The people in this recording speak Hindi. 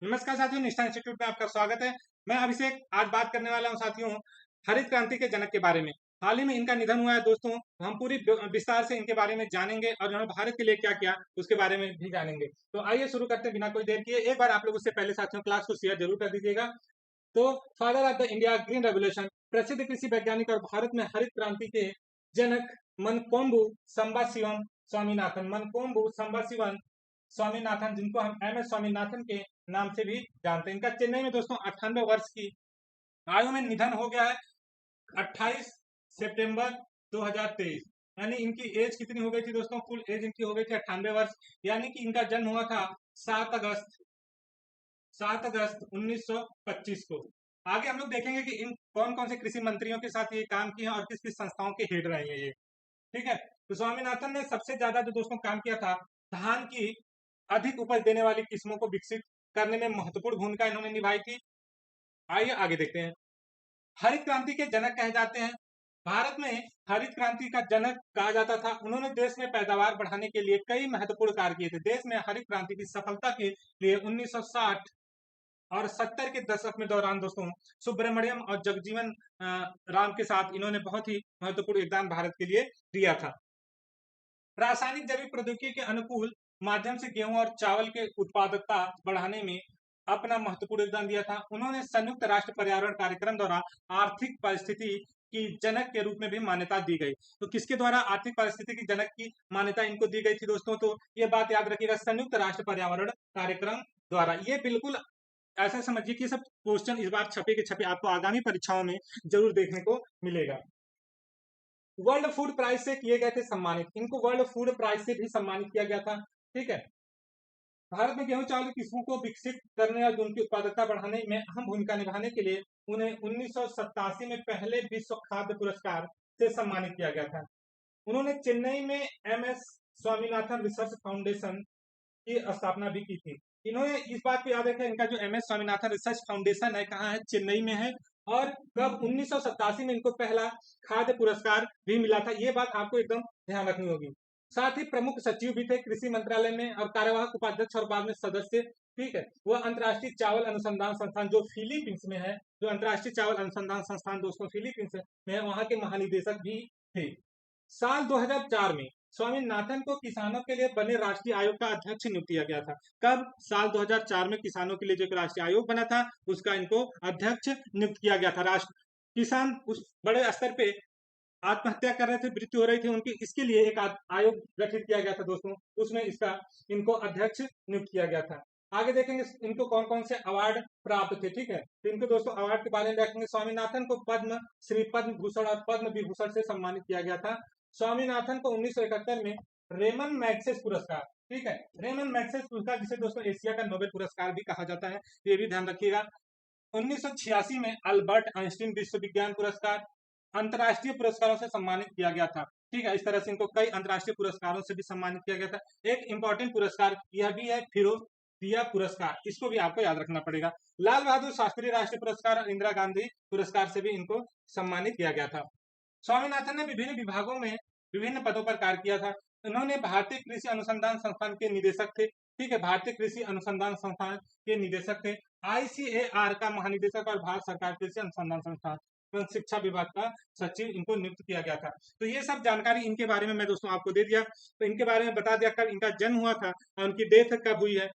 नमस्कार साथियों, निष्ठा इंस्टीट्यूट में आपका स्वागत है। मैं अभिषेक आज बात करने वाला हूं साथियों हरित क्रांति के जनक के बारे में। हाल ही में इनका निधन हुआ है दोस्तों। हम पूरी विस्तार से इनके बारे में जानेंगे और इन्होंने भारत के लिए क्या किया उसके बारे में भी जानेंगे। तो आइए शुरू करते हैं बिना कोई देर किए। एक बार आप लोग उससे पहले साथियों क्लास को शेयर जरूर कर दीजिएगा। तो father of the India green revolution, प्रसिद्ध कृषि वैज्ञानिक और भारत में हरित क्रांति के जनक मनकोम्बु संबाशिवम स्वामीनाथन, मनकोम्बु संबाशिवन स्वामीनाथन, जिनको हम एम एस स्वामीनाथन के नाम से भी जानते हैं। इनका चेन्नई में दोस्तों 98 वर्ष की आयु में निधन हो गया है 28 सितंबर 2023। यानी इनकी एज कितनी हो गई थी दोस्तों? कुल एज इनकी हो गई थी 98 वर्ष। यानी कि इनका जन्म हुआ था 7 अगस्त 1925 को। आगे हम लोग देखेंगे कि इन कौन कौन से कृषि मंत्रियों के साथ ये काम किया और किस किस संस्थाओं के हेड रहे हैं ये। ठीक है, तो स्वामीनाथन ने सबसे ज्यादा जो दोस्तों काम किया था, धान की अधिक उपज देने वाली किस्मों को विकसित करने में महत्वपूर्ण भूमिका इन्होंने निभाई थी। आइए आगे देखते हैं। हरित क्रांति के जनक कहे जाते हैं। भारत में हरित क्रांति का जनक कहा जाता था। उन्होंने देश में पैदावार बढ़ाने के लिए कई महत्वपूर्ण कार्य किए थे। देश में हरित क्रांति की सफलता के लिए 1960 और 70 के दशक में दौरान दोस्तों सुब्रमण्यम और जगजीवन राम के साथ इन्होंने बहुत ही महत्वपूर्ण योगदान भारत के लिए दिया था। रासायनिक जैविक प्रौद्योगिकी के अनुकूल माध्यम से गेहूं और चावल के उत्पादकता बढ़ाने में अपना महत्वपूर्ण योगदान दिया था। उन्होंने संयुक्त राष्ट्र पर्यावरण कार्यक्रम द्वारा आर्थिक परिस्थिति की जनक के रूप में भी मान्यता दी गई। तो किसके द्वारा आर्थिक परिस्थिति की जनक की मान्यता इनको दी गई थी दोस्तों? तो ये बात याद रखिएगा, संयुक्त राष्ट्र पर्यावरण कार्यक्रम द्वारा। ये बिल्कुल ऐसा समझिए कि सब क्वेश्चन इस बार छपे के छपे आपको आगामी परीक्षाओं में जरूर देखने को मिलेगा। वर्ल्ड फूड प्राइज से किए गए थे सम्मानित। इनको वर्ल्ड फूड प्राइज से भी सम्मानित किया गया था। ठीक है, भारत में गेहूं चावल की किस्मों को विकसित करने और उनकी उत्पादकता बढ़ाने में अहम भूमिका निभाने के लिए उन्हें 1987 में पहले विश्व खाद्य पुरस्कार से सम्मानित किया गया था। उन्होंने चेन्नई में M S Swaminathan research foundation की स्थापना भी की थी। इन्होंने इस बात को याद रखा, इनका जो M S Swaminathan research foundation है कहाँ है? चेन्नई में है। और कब? 1987 में इनको पहला खाद्य पुरस्कार भी मिला था। ये बात आपको एकदम ध्यान रखनी होगी। साथ ही प्रमुख सचिव भी थे कृषि मंत्रालय में और कार्यवाहक उपाध्यक्ष और बाद में सदस्य। ठीक है, वह अंतर्राष्ट्रीय चावल अनुसंधान संस्थान जो फिलीपींस में है, जो अंतर्राष्ट्रीय चावल अनुसंधान संस्थान दोस्तों फिलीपींस में है, वहां के महानिदेशक भी थे। साल 2004 में स्वामीनाथन को किसानों के लिए बने राष्ट्रीय आयोग का अध्यक्ष नियुक्त किया गया था। कब? साल 2004 में किसानों के लिए जो एक राष्ट्रीय आयोग बना था उसका इनको अध्यक्ष नियुक्त किया गया था। राष्ट्र किसान उस बड़े स्तर पे आत्महत्या कर रहे थे, मृत्यु हो रही थी उनकी, इसके लिए एक आयोग गठित किया गया था दोस्तों। उसमें इसका इनको अध्यक्ष नियुक्त किया गया था। आगे देखेंगे इनको कौन कौन से अवार्ड प्राप्त थे। ठीक है, तो इनको दोस्तों अवार्ड के बारे में देखेंगे। स्वामीनाथन को पद्म श्री, पद्म भूषण और पद्म विभूषण से सम्मानित किया गया था। स्वामीनाथन को 1971 में रेमन मैग्सेस पुरस्कार, ठीक है, रेमन मैग्सेस पुरस्कार जिसे दोस्तों एशिया का नोबेल पुरस्कार भी कहा जाता है, ये भी ध्यान रखिएगा। 1986 में अल्बर्ट आइंस्टीन विश्व विज्ञान पुरस्कार अंतर्राष्ट्रीय पुरस्कारों से सम्मानित किया गया था। ठीक है, इस तरह से इनको कई अंतर्राष्ट्रीय पुरस्कारों से भी सम्मानित किया गया था। एक इंपॉर्टेंट पुरस्कार यह भी है फिरोजिया पुरस्कार, इसको भी आपको याद रखना पड़ेगा। लाल बहादुर शास्त्री राष्ट्रीय पुरस्कार और इंदिरा गांधी पुरस्कार से भी इनको सम्मानित किया गया था। स्वामीनाथन ने विभिन्न विभागों में विभिन्न पदों पर कार्य किया था। उन्होंने भारतीय कृषि अनुसंधान संस्थान के निदेशक थे। ठीक है, भारतीय कृषि अनुसंधान संस्थान के निदेशक थे। आईसीएआर का महानिदेशक और भारत सरकार कृषि अनुसंधान संस्थान शिक्षा विभाग का सचिव इनको नियुक्त किया गया था। तो ये सब जानकारी इनके बारे में मैं दोस्तों आपको दे दिया। तो इनके बारे में बता दिया कब इनका जन्म हुआ था और उनकी डेथ कब हुई है।